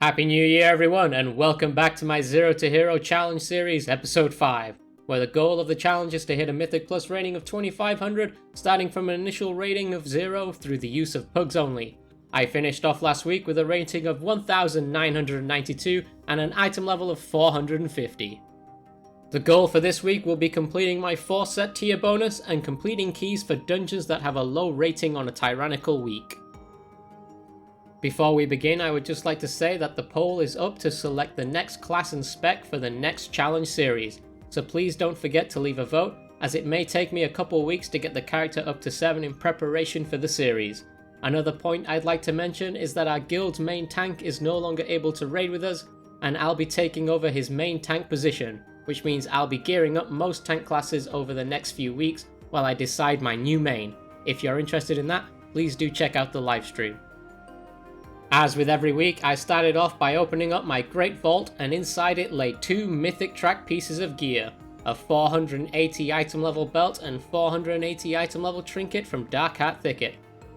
Happy New Year everyone, and welcome back to my Zero to Hero Challenge Series, Episode 5, where the goal of the challenge is to hit a Mythic Plus rating of 2500, starting from an initial rating of 0 through the use of Pugs only. I finished off last week with a rating of 1992 and an item level of 450. The goal for this week will be completing my 4-set tier bonus and completing keys for dungeons that have a low rating on a tyrannical week. Before we begin, I would just like to say that the poll is up to select the next class and spec for the next challenge series, so please don't forget to leave a vote, as it may take me a couple weeks to get the character up to 7 in preparation for the series. Another point I'd like to mention is that our guild's main tank is no longer able to raid with us, and I'll be taking over his main tank position, which means I'll be gearing up most tank classes over the next few weeks while I decide my new main. If you're interested in that, please do check out the livestream. As with every week, I started off by opening up my Great Vault, and inside it lay 2 mythic track pieces of gear, a 480 item level belt and 480 item level trinket from Darkheart Thicket.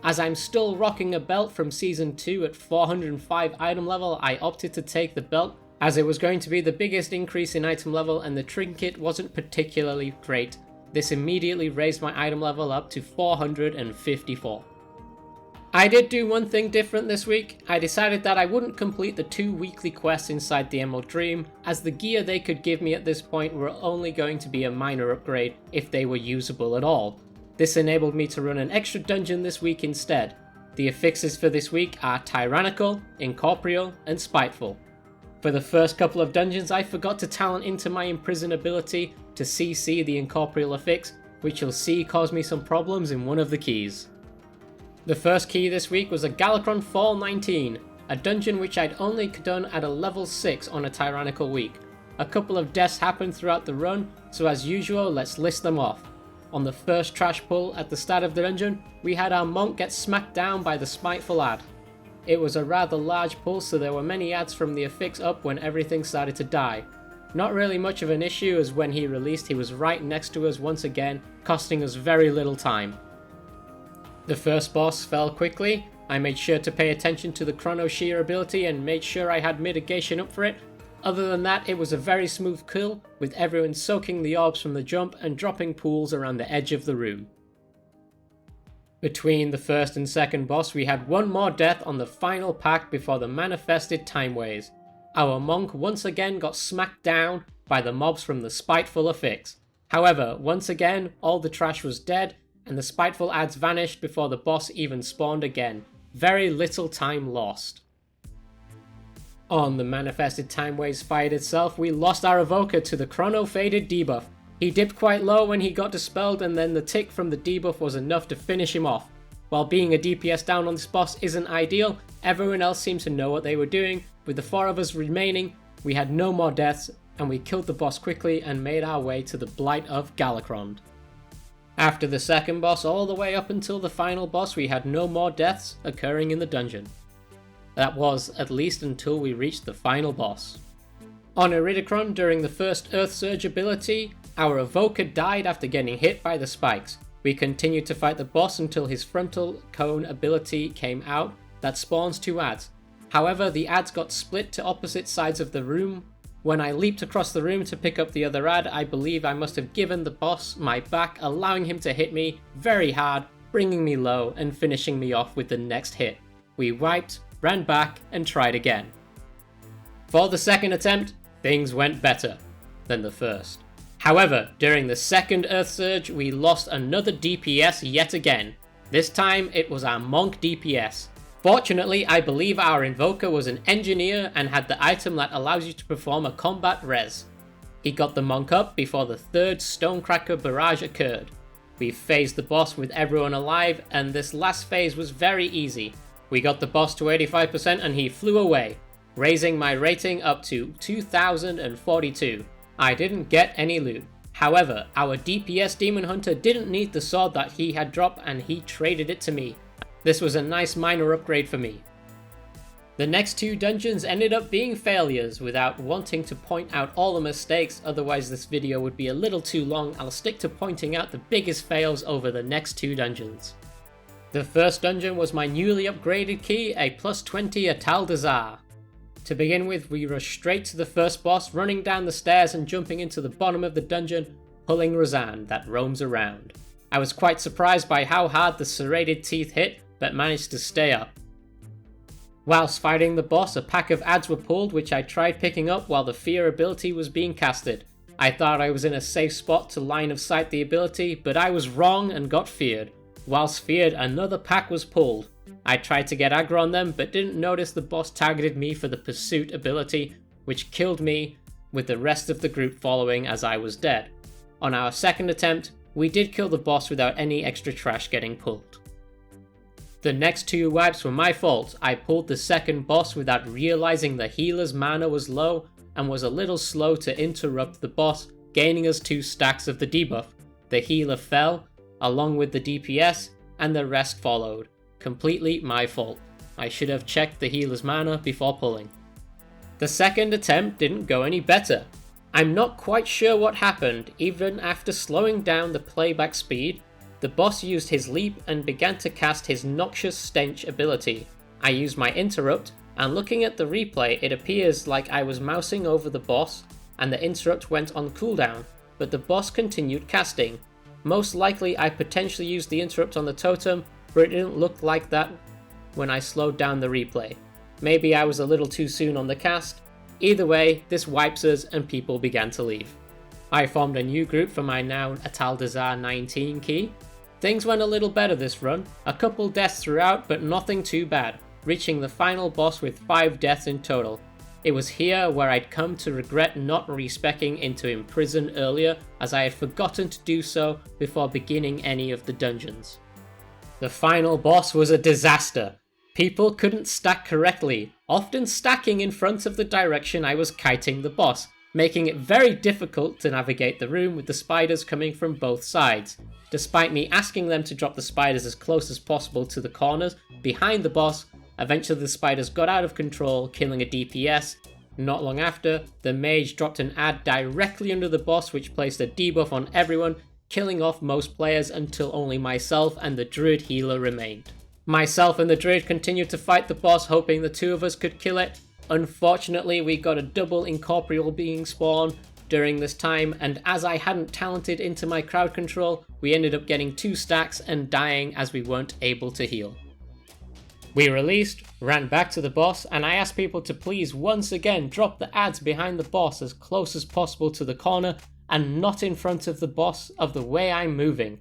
As I'm still rocking a belt from Season 2 at 405 item level, I opted to take the belt as it was going to be the biggest increase in item level and the trinket wasn't particularly great. This immediately raised my item level up to 454. I did do one thing different this week. I decided that I wouldn't complete the 2 weekly quests inside the Emerald Dream, as the gear they could give me at this point were only going to be a minor upgrade if they were usable at all. This enabled me to run an extra dungeon this week instead. The affixes for this week are Tyrannical, Incorporeal, and Spiteful. For the first couple of dungeons, I forgot to talent into my Imprison ability to CC the Incorporeal affix, which you'll see caused me some problems in one of the keys. The first key this week was a Galakron Fall 19, a dungeon which I'd only done at a level 6 on a tyrannical week. A couple of deaths happened throughout the run, so as usual, let's list them off. On the first trash pull at the start of the dungeon, we had our monk get smacked down by the Spiteful ad. It was a rather large pull, so there were many ads from the affix up when everything started to die. Not really much of an issue, as when he released he was right next to us once again, costing us very little time. The first boss fell quickly. I made sure to pay attention to the Chrono Shear ability and made sure I had mitigation up for it. Other than that, it was a very smooth kill, with everyone soaking the orbs from the jump and dropping pools around the edge of the room. Between the first and second boss, we had one more death on the final pack before the manifested time waves. Our monk once again got smacked down by the mobs from the Spiteful affix. However, once again, all the trash was dead, and the Spiteful ads vanished before the boss even spawned again. Very little time lost. On the manifested time waves fight itself, we lost our evoker to the Chrono Faded debuff. He dipped quite low when he got dispelled, and then the tick from the debuff was enough to finish him off. While being a DPS down on this boss isn't ideal, everyone else seemed to know what they were doing. With the 4 of us remaining, we had no more deaths, and we killed the boss quickly and made our way to the Blight of Galakron. After the second boss, all the way up until the final boss, we had no more deaths occurring in the dungeon. That was, at least until we reached the final boss. On Iridikron, during the first Earth Surge ability, our evoker died after getting hit by the spikes. We continued to fight the boss until his frontal cone ability came out that spawns 2 ads. However, the ads got split to opposite sides of the room. When I leaped across the room to pick up the other ad, I believe I must have given the boss my back, allowing him to hit me very hard, bringing me low and finishing me off with the next hit. We wiped, ran back, and tried again. For the second attempt, things went better than the first. However, during the second Earth Surge, we lost another DPS yet again. This time, it was our monk DPS. Fortunately, I believe our invoker was an engineer and had the item that allows you to perform a combat res. He got the monk up before the 3rd Stonecracker barrage occurred. We phased the boss with everyone alive, and this last phase was very easy. We got the boss to 85% and he flew away, raising my rating up to 2042. I didn't get any loot. However, our DPS Demon Hunter didn't need the sword that he had dropped and he traded it to me. This was a nice minor upgrade for me. The next 2 dungeons ended up being failures. Without wanting to point out all the mistakes, otherwise this video would be a little too long, I'll stick to pointing out the biggest fails over the next 2 dungeons. The first dungeon was my newly upgraded key, a +20 Atal'DeNO. To begin with, we rush straight to the first boss, running down the stairs and jumping into the bottom of the dungeon, pulling Razan that roams around. I was quite surprised by how hard the serrated teeth hit, but managed to stay up. Whilst fighting the boss, a pack of adds were pulled, which I tried picking up while the fear ability was being casted. I thought I was in a safe spot to line of sight the ability, but I was wrong and got feared. Whilst feared, another pack was pulled. I tried to get aggro on them, but didn't notice the boss targeted me for the pursuit ability, which killed me, with the rest of the group following as I was dead. On our second attempt, we did kill the boss without any extra trash getting pulled. The next 2 wipes were my fault. I pulled the second boss without realizing the healer's mana was low and was a little slow to interrupt the boss, gaining us 2 stacks of the debuff. The healer fell, along with the DPS, and the rest followed. Completely my fault. I should have checked the healer's mana before pulling. The second attempt didn't go any better. I'm not quite sure what happened. Even after slowing down the playback speed, the boss used his leap and began to cast his Noxious Stench ability. I used my interrupt, and looking at the replay, it appears like I was mousing over the boss and the interrupt went on cooldown, but the boss continued casting. Most likely I potentially used the interrupt on the totem, but it didn't look like that when I slowed down the replay. Maybe I was a little too soon on the cast. Either way, this wipes us and people began to leave. I formed a new group for my now Atal'DeNO 19 key. Things went a little better this run, a couple deaths throughout but nothing too bad, reaching the final boss with 5 deaths in total. It was here where I'd come to regret not respecing into Imprison earlier, as I had forgotten to do so before beginning any of the dungeons. The final boss was a disaster. People couldn't stack correctly, often stacking in front of the direction I was kiting the boss, making it very difficult to navigate the room with the spiders coming from both sides. Despite me asking them to drop the spiders as close as possible to the corners behind the boss, eventually the spiders got out of control, killing a DPS. Not long after, the mage dropped an add directly under the boss, which placed a debuff on everyone, killing off most players until only myself and the druid healer remained. Myself and the druid continued to fight the boss, hoping the 2 of us could kill it. Unfortunately, we got a double incorporeal being spawn during this time, and as I hadn't talented into my crowd control, we ended up getting 2 stacks and dying as we weren't able to heal. We released, ran back to the boss, and I asked people to please once again drop the adds behind the boss as close as possible to the corner and not in front of the boss of the way I'm moving.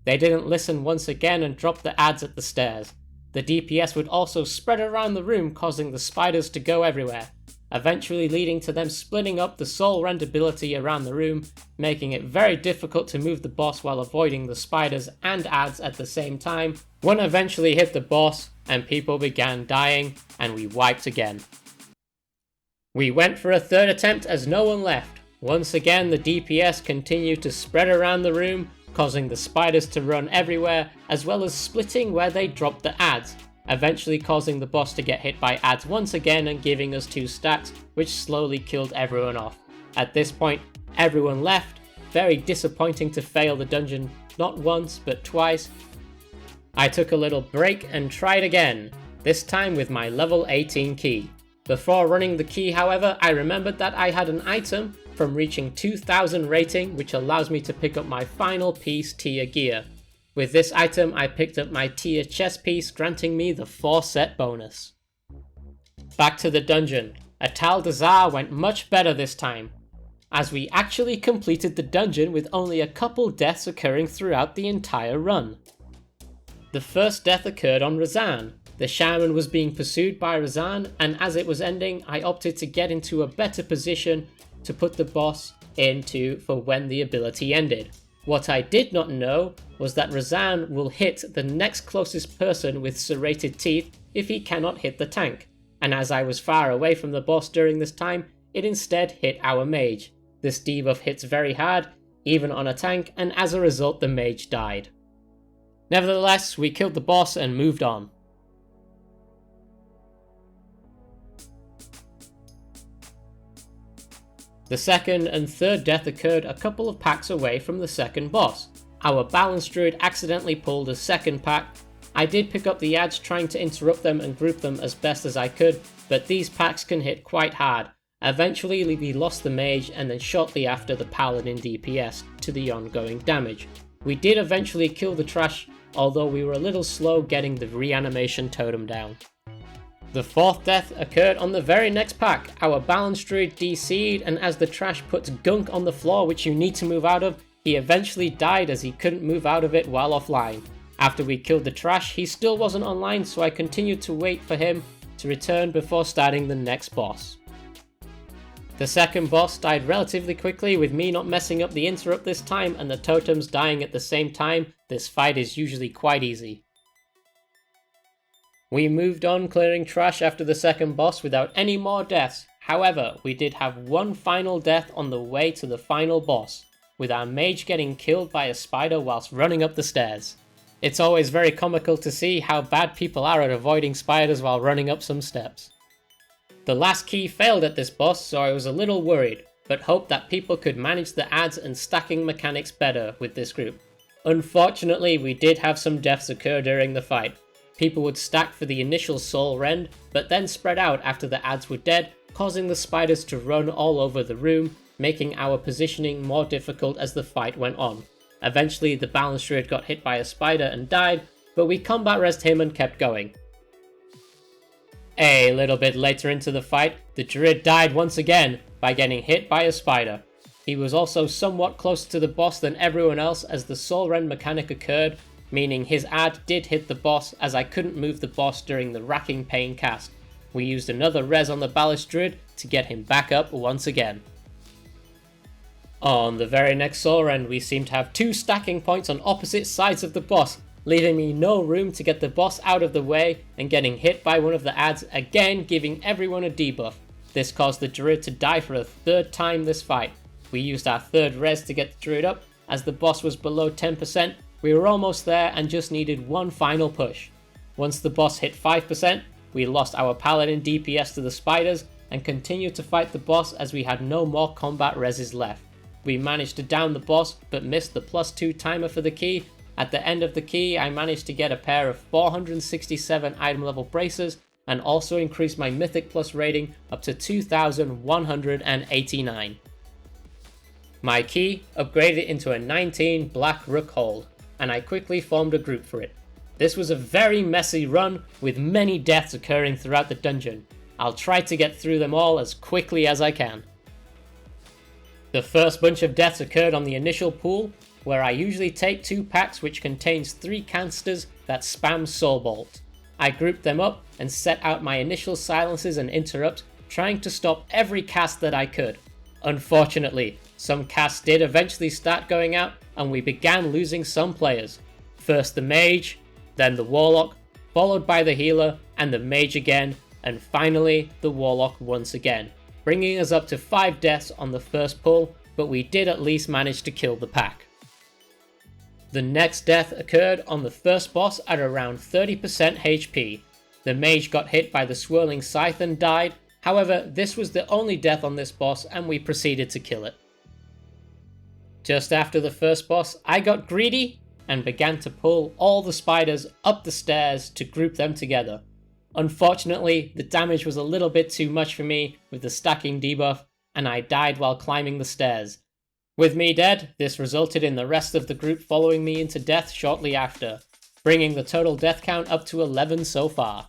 They didn't listen once again and dropped the adds at the stairs. The DPS would also spread around the room, causing the spiders to go everywhere, eventually leading to them splitting up the soul rend ability around the room, making it very difficult to move the boss while avoiding the spiders and adds at the same time. One eventually hit the boss and people began dying and we wiped again. We went for a third attempt as no one left. Once again the DPS continued to spread around the room, causing the spiders to run everywhere, as well as splitting where they dropped the adds, eventually causing the boss to get hit by adds once again and giving us 2 stacks, which slowly killed everyone off. At this point, everyone left. Very disappointing to fail the dungeon not once but twice. I took a little break and tried again, this time with my level 18 key. Before running the key, however, I remembered that I had an item from reaching 2000 rating, which allows me to pick up my final piece tier gear. With this item, I picked up my tier chest piece, granting me the 4 set bonus. Back to the dungeon. Atal'DeNO went much better this time, as we actually completed the dungeon with only a couple deaths occurring throughout the entire run. The first death occurred on Razan. The shaman was being pursued by Razan, and as it was ending, I opted to get into a better position to put the boss into for when the ability ended. What I did not know was that Razan will hit the next closest person with serrated teeth if he cannot hit the tank, and as I was far away from the boss during this time, it instead hit our mage. This debuff hits very hard, even on a tank, and as a result the mage died. Nevertheless, we killed the boss and moved on. The second and third death occurred a couple of packs away from the second boss. Our balance druid accidentally pulled a second pack. I did pick up the adds, trying to interrupt them and group them as best as I could, but these packs can hit quite hard. Eventually we lost the mage and then shortly after the paladin DPS to the ongoing damage. We did eventually kill the trash, although we were a little slow getting the reanimation totem down. The fourth death occurred on the very next pack. Our balanced druid DC'd, and as the trash puts gunk on the floor which you need to move out of, he eventually died as he couldn't move out of it while offline. After we killed the trash, he still wasn't online, so I continued to wait for him to return before starting the next boss. The second boss died relatively quickly, with me not messing up the interrupt this time and the totems dying at the same time. This fight is usually quite easy. We moved on clearing trash after the second boss without any more deaths. However, we did have one final death on the way to the final boss, with our mage getting killed by a spider whilst running up the stairs. It's always very comical to see how bad people are at avoiding spiders while running up some steps. The last key failed at this boss, so I was a little worried, but hoped that people could manage the adds and stacking mechanics better with this group. Unfortunately, we did have some deaths occur during the fight. People would stack for the initial soul rend, but then spread out after the adds were dead, causing the spiders to run all over the room, making our positioning more difficult as the fight went on. Eventually the balanced druid got hit by a spider and died, but we combat resed him and kept going. A little bit later into the fight, the druid died once again by getting hit by a spider. He was also somewhat closer to the boss than everyone else as the soul rend mechanic occurred, meaning his add did hit the boss as I couldn't move the boss during the racking pain cast. We used another res on the balanced druid to get him back up once again. On the very next soul rend, we seemed to have two stacking points on opposite sides of the boss, leaving me no room to get the boss out of the way and getting hit by one of the adds, again giving everyone a debuff. This caused the druid to die for a third time this fight. We used our third res to get the druid up. As the boss was below 10%, we were almost there and just needed one final push. Once the boss hit 5%, we lost our paladin DPS to the spiders and continued to fight the boss as we had no more combat reses left. We managed to down the boss but missed the +2 timer for the key. At the end of the key, I managed to get a pair of 467 item level braces and also increased my Mythic Plus rating up to 2189. My key upgraded into a 19 Black Rook hold, and I quickly formed a group for it. This was a very messy run with many deaths occurring throughout the dungeon. I'll try to get through them all as quickly as I can. The first bunch of deaths occurred on the initial pool, where I usually take 2 packs which contains 3 canisters that spam Soul Bolt. I grouped them up and set out my initial silences and interrupts, trying to stop every cast that I could. Unfortunately, some casts did eventually start going out and we began losing some players. First the mage, then the warlock, followed by the healer and the mage again, and finally the warlock once again, bringing us up to 5 deaths on the first pull, but we did at least manage to kill the pack. The next death occurred on the first boss at around 30% HP. The mage got hit by the swirling scythe and died. However, this was the only death on this boss and we proceeded to kill it. Just after the first boss, I got greedy and began to pull all the spiders up the stairs to group them together. Unfortunately, the damage was a little bit too much for me with the stacking debuff, and I died while climbing the stairs. With me dead, this resulted in the rest of the group following me into death shortly after, bringing the total death count up to 11 so far.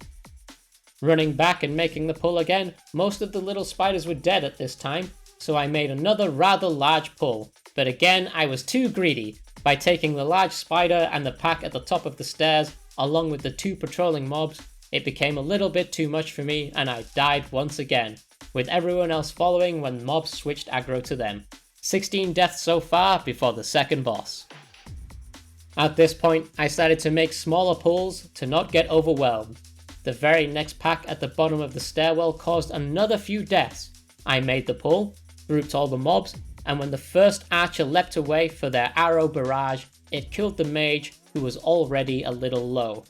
Running back and making the pull again, most of the little spiders were dead at this time, so I made another rather large pull, but again I was too greedy. By taking the large spider and the pack at the top of the stairs, along with the 2 patrolling mobs, it became a little bit too much for me and I died once again, with everyone else following when mobs switched aggro to them. 16 deaths so far before the second boss. At this point, I started to make smaller pulls to not get overwhelmed. The very next pack at the bottom of the stairwell caused another few deaths. I made the pull, grouped all the mobs, and when the first archer leapt away for their arrow barrage, it killed the mage who was already a little low.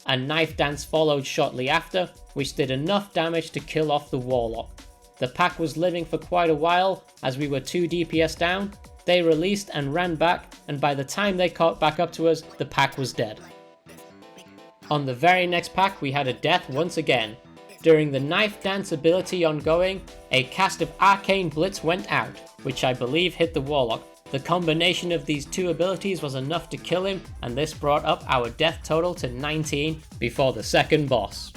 A knife dance followed shortly after, which did enough damage to kill off the warlock. The pack was living for quite a while as we were 2 DPS down. They released and ran back, and by the time they caught back up to us, the pack was dead. On the very next pack we had a death once again. During the Knife Dance ability ongoing, a cast of Arcane Blitz went out, which I believe hit the Warlock. The combination of these two abilities was enough to kill him, and this brought up our death total to 19 before the second boss.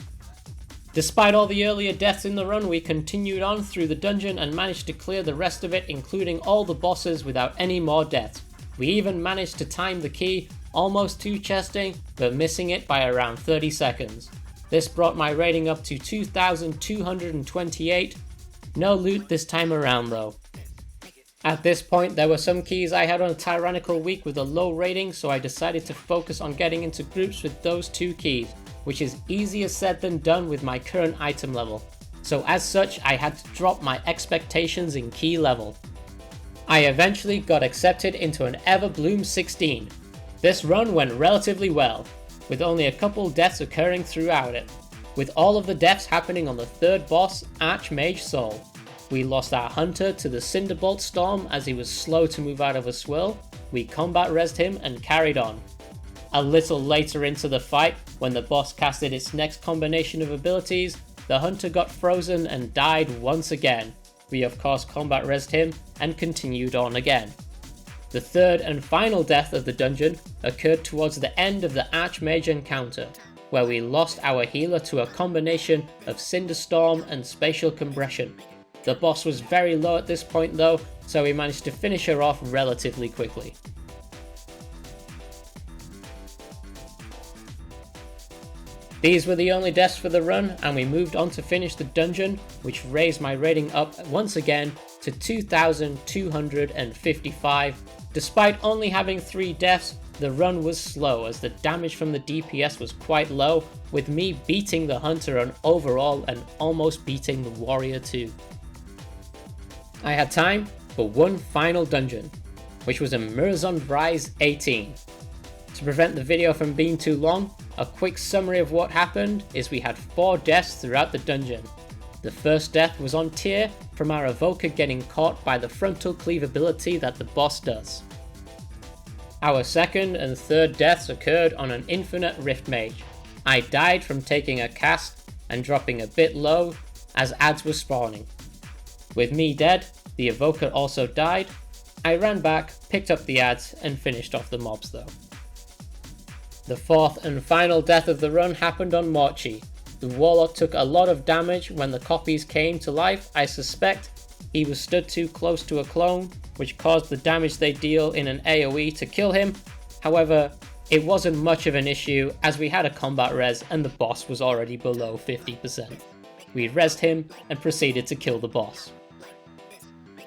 Despite all the earlier deaths in the run, we continued on through the dungeon and managed to clear the rest of it, including all the bosses, without any more deaths. We even managed to time the key, almost 2-chesting, but missing it by around 30 seconds. This brought my rating up to 2,228. No loot this time around though. At this point, there were some keys I had on a tyrannical week with a low rating, so I decided to focus on getting into groups with those 2 keys, which is easier said than done with my current item level. So as such, I had to drop my expectations in key level. I eventually got accepted into an Everbloom 16. This run went relatively well, with only a couple deaths occurring throughout it, with all of the deaths happening on the 3rd boss, Archmage Soul. We lost our hunter to the Cinderbolt Storm as he was slow to move out of a swirl. We combat resed him and carried on. A little later into the fight, when the boss casted its next combination of abilities, the hunter got frozen and died once again. We of course combat resed him and continued on again. The 3rd and final death of the dungeon occurred towards the end of the Archmage encounter, where we lost our healer to a combination of Cinderstorm and Spatial Compression. The boss was very low at this point though, so we managed to finish her off relatively quickly. These were the only deaths for the run, and we moved on to finish the dungeon, which raised my rating up once again to 2,255. Despite only having 3 deaths, the run was slow as the damage from the DPS was quite low, with me beating the hunter on overall and almost beating the warrior too. I had time for one final dungeon, which was a Mirzon Rise 18. To prevent the video from being too long, a quick summary of what happened is we had 4 deaths throughout the dungeon. The first death was on tier from our evoker getting caught by the frontal cleave ability that the boss does. Our second and third deaths occurred on an infinite rift mage. I died from taking a cast and dropping a bit low as adds were spawning. With me dead, the evoker also died. I ran back, picked up the adds and finished off the mobs though. The fourth and final death of the run happened on Morchi. The warlock took a lot of damage when the copies came to life. I suspect he was stood too close to a clone, which caused the damage they deal in an AoE to kill him. However, it wasn't much of an issue as we had a combat res and the boss was already below 50%. We resed him and proceeded to kill the boss.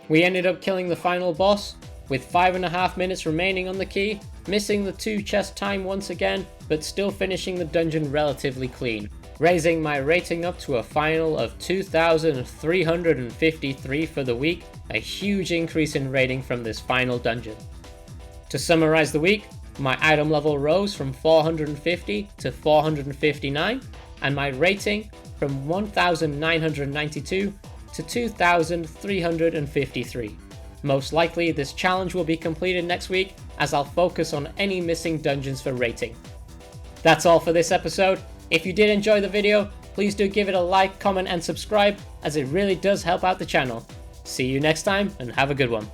We ended up killing the final boss with 5.5 minutes remaining on the key, missing the 2 chest time once again, but still finishing the dungeon relatively clean, raising my rating up to a final of 2,353 for the week, a huge increase in rating from this final dungeon. To summarize the week, my item level rose from 450 to 459, and my rating from 1,992 to 2,353. Most likely this challenge will be completed next week as I'll focus on any missing dungeons for rating. That's all for this episode. If you did enjoy the video, please do give it a like, comment and subscribe as it really does help out the channel. See you next time and have a good one.